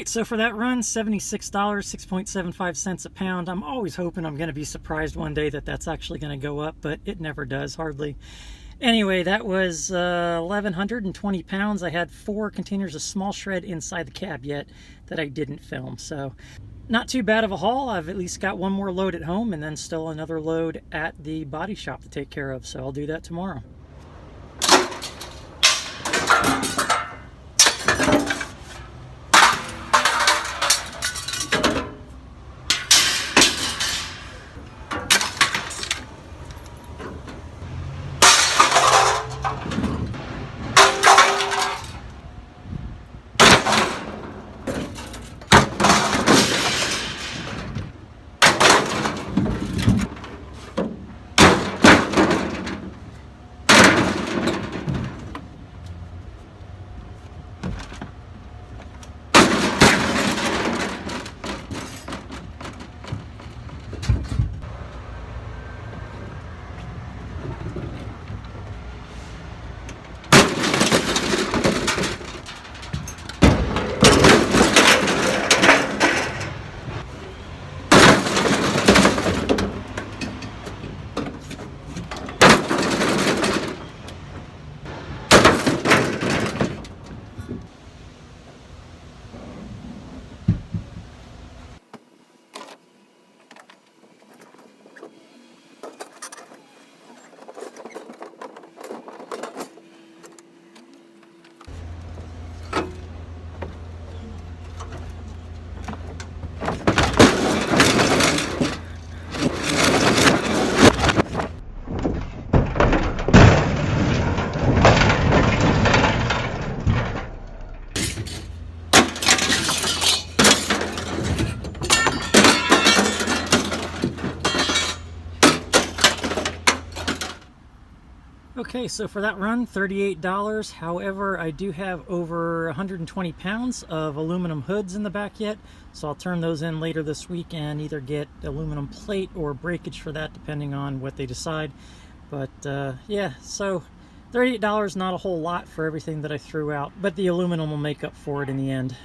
right, so for that run, $76, 6.75 cents a pound. I'm always hoping I'm going to be surprised one day that that's actually going to go up, but it never does, hardly. Anyway, that was 1,120 pounds. I had 4 containers of small shred inside the cab yet that I didn't film, so not too bad of a haul. I've at least got one more load at home and then still another load at the body shop to take care of, so I'll do that tomorrow. Okay, so for that run, $38. However, I do have over 120 pounds of aluminum hoods in the back yet, so I'll turn those in later this week and either get aluminum plate or breakage for that, depending on what they decide. But yeah, so $38, not a whole lot for everything that I threw out, but the aluminum will make up for it in the end.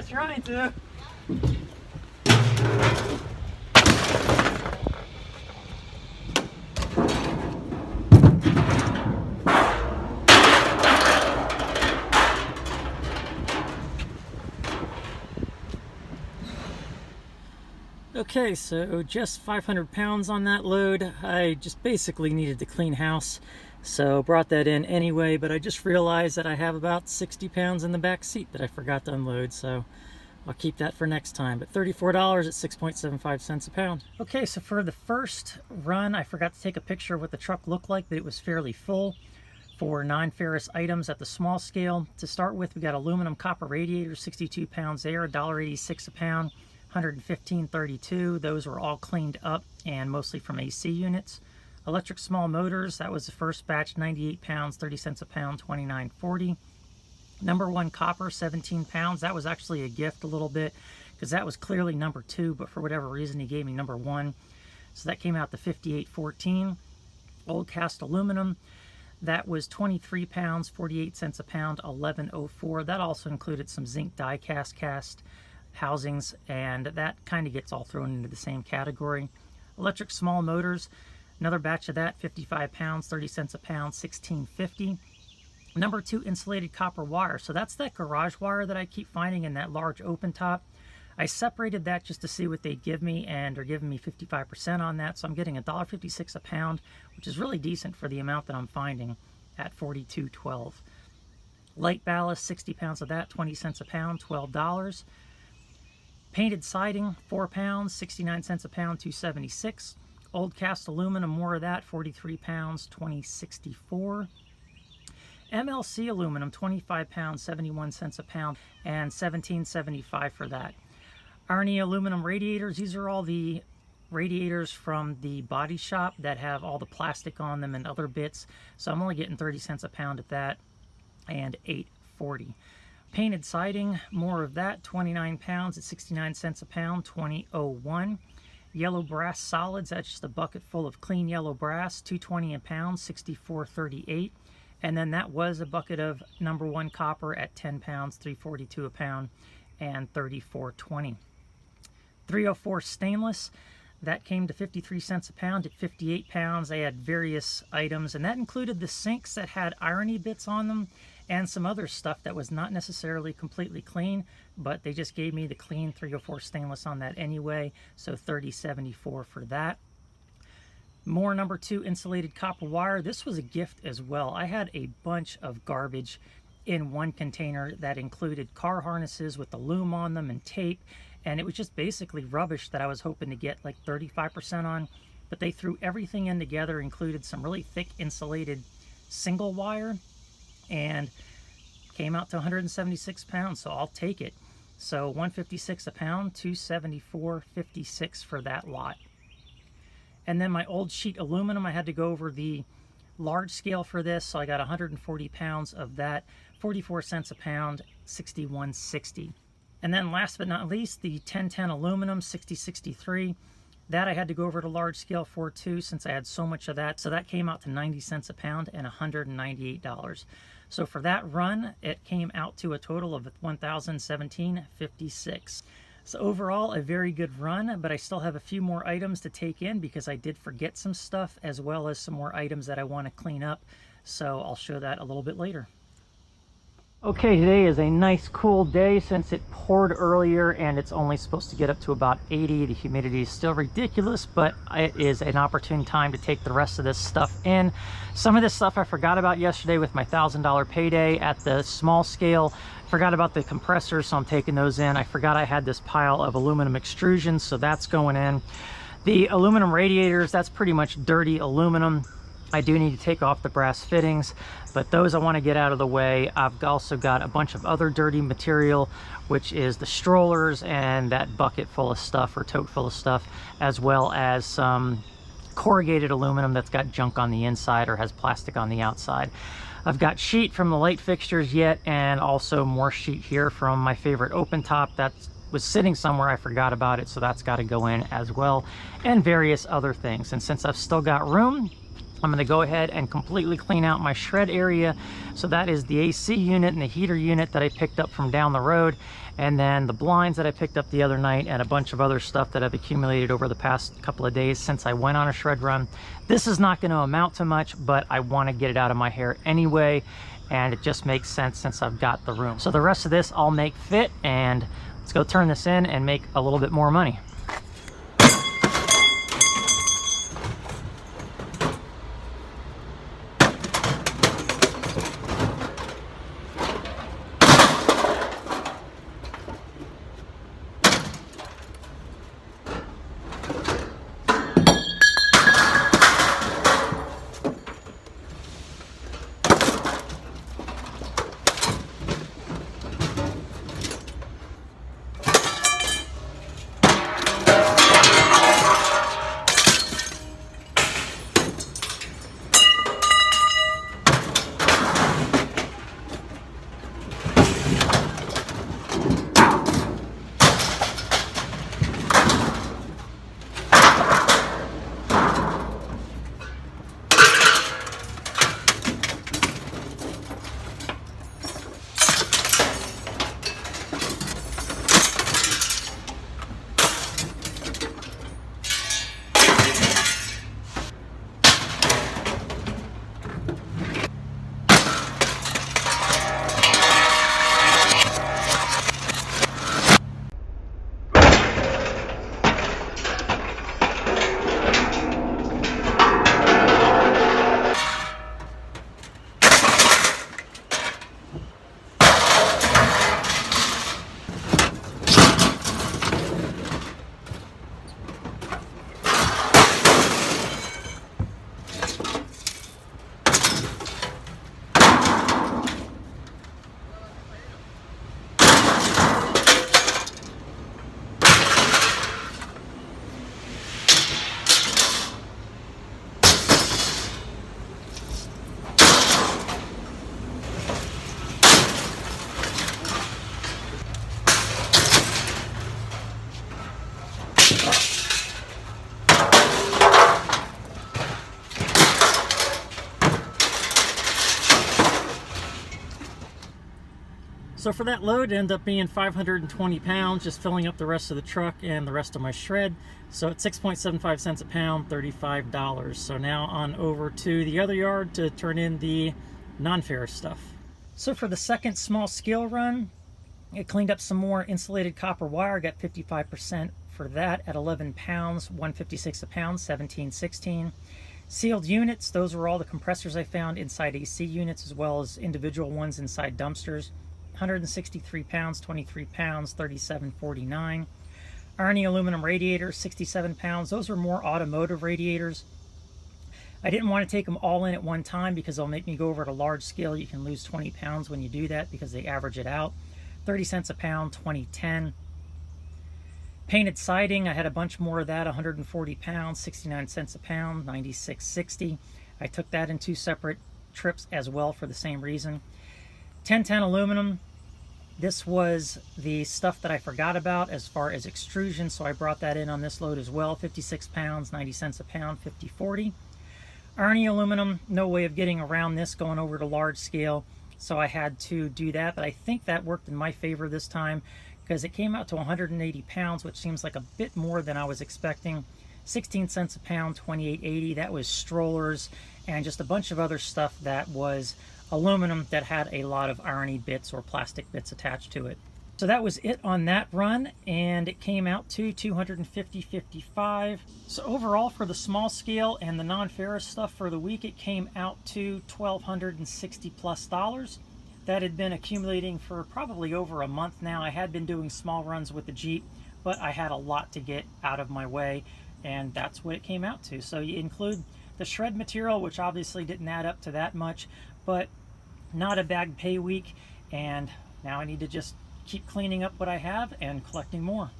Trying to. Okay, so just 500 pounds on that load. I just basically needed to clean house, so brought that in anyway, but I just realized that I have about 60 pounds in the back seat that I forgot to unload, so I'll keep that for next time. But $34 at 6.75 cents a pound. Okay, so for the first run, I forgot to take a picture of what the truck looked like, but it was fairly full for non-ferrous items at the small scale. To start with, we got aluminum copper radiators, 62 pounds there, $1.86 a pound, 115.32. Those were all cleaned up and mostly from AC units. Electric small motors, that was the first batch, 98 pounds, 30 cents a pound, 29.40. Number one copper, 17 pounds. That was actually a gift a little bit because that was clearly number two, but for whatever reason he gave me number one. So that came out to 58.14. Old cast aluminum, that was 23 pounds, 48 cents a pound, 11.04. That also included some zinc die cast housings, and that kind of gets all thrown into the same category. Electric small motors, another batch of that, 55 pounds, 30 cents a pound, 16.50. Number two, insulated copper wire. So that's that garage wire that I keep finding in that large open top. I separated that just to see what they give me, and they're giving me 55% on that. So I'm getting $1.56 a pound, which is really decent for the amount that I'm finding at 42.12. Light ballast, 60 pounds of that, 20 cents a pound, $12. Painted siding, 4 pounds, 69 cents a pound, 276. Old cast aluminum, more of that, 43 pounds, 2064. MLC aluminum, 25 pounds, 71 cents a pound, and 17.75 for that. Arnie aluminum radiators, these are all the radiators from the body shop that have all the plastic on them and other bits. So I'm only getting 30 cents a pound at that, and 8.40. Painted siding, more of that, 29 pounds at 69 cents a pound, 20.01. Yellow brass solids, that's just a bucket full of clean yellow brass, 2.20 a pound, 64.38. And then that was a bucket of number one copper at 10 pounds, 3.42 a pound, and 34.20. 304 stainless, that came to 53 cents a pound at 58 pounds. They had various items, and that included the sinks that had irony bits on them and some other stuff that was not necessarily completely clean, but they just gave me the clean 304 stainless on that anyway, so 30.74 for that. More number two insulated copper wire. This was a gift as well. I had a bunch of garbage in one container that included car harnesses with the loom on them and tape, and it was just basically rubbish that I was hoping to get like 35% on, but they threw everything in together, included some really thick insulated single wire, and came out to 176 pounds, so I'll take it. So 156 a pound, 274.56 for that lot. And then my old sheet aluminum, I had to go over the large scale for this, so I got 140 pounds of that, 44 cents a pound, 61.60. And then last but not least, the 1010 aluminum, 6063. That I had to go over to large scale for too, since I had so much of that. So that came out to 90 cents a pound and $198. So for that run, it came out to a total of $1,017.56. So overall, a very good run, but I still have a few more items to take in because I did forget some stuff, as well as some more items that I want to clean up. So I'll show that a little bit later. Okay, today is a nice cool day since it poured earlier, and it's only supposed to get up to about 80. The humidity is still ridiculous, but it is an opportune time to take the rest of this stuff in. Some of this stuff I forgot about yesterday with my $1,000 payday at the small scale. Forgot about the compressors, so I'm taking those in. I forgot I had this pile of aluminum extrusions, so that's going in. The aluminum radiators, that's pretty much dirty aluminum. I do need to take off the brass fittings, but those I want to get out of the way. I've also got a bunch of other dirty material, which is the strollers and that bucket full of stuff, or tote full of stuff, as well as some corrugated aluminum that's got junk on the inside or has plastic on the outside. I've got sheet from the light fixtures yet, and also more sheet here from my favorite open top that was sitting somewhere. I forgot about it, so that's got to go in as well, and various other things. And since I've still got room, I'm going to go ahead and completely clean out my shred area. So that is the AC unit and the heater unit that I picked up from down the road, and then the blinds that I picked up the other night, and a bunch of other stuff that I've accumulated over the past couple of days since I went on a shred run. This is not going to amount to much, but I want to get it out of my hair anyway, and it just makes sense since I've got the room. So the rest of this I'll make fit, and let's go turn this in and make a little bit more money. So for that load, it ended up being 520 pounds, just filling up the rest of the truck and the rest of my shred. So at 6.75 cents a pound, $35. So now on over to the other yard to turn in the non-ferrous stuff. So for the second small scale run, it cleaned up some more insulated copper wire, got 55% for that at 11 pounds, 156 a pound, 17.16. Sealed units, those were all the compressors I found inside AC units as well as individual ones inside dumpsters. 163 pounds, 23 pounds, 37.49. Arnie aluminum radiators, 67 pounds. Those were more automotive radiators. I didn't want to take them all in at one time because they'll make me go over at a large scale. You can lose 20 pounds when you do that because they average it out. 30 cents a pound, 20.10. Painted siding, I had a bunch more of that, 140 pounds, 69 cents a pound, 96.60. I took that in two separate trips as well for the same reason. 1010 aluminum. This was the stuff that I forgot about as far as extrusion, so I brought that in on this load as well. 56 pounds, 90 cents a pound, 50.40. Arnie aluminum, no way of getting around this going over to large scale, so I had to do that, but I think that worked in my favor this time because it came out to 180 pounds, which seems like a bit more than I was expecting. 16 cents a pound, 28.80. That was strollers and just a bunch of other stuff that was aluminum that had a lot of irony bits or plastic bits attached to it. So that was it on that run, and it came out to 250.55. So overall for the small scale and the non-ferrous stuff for the week, it came out to $1,260+ That had been accumulating for probably over a month now. I had been doing small runs with the Jeep, but I had a lot to get out of my way, and that's what it came out to. So you include the shred material, which obviously didn't add up to that much, but not a bad pay week, and now I need to just keep cleaning up what I have and collecting more.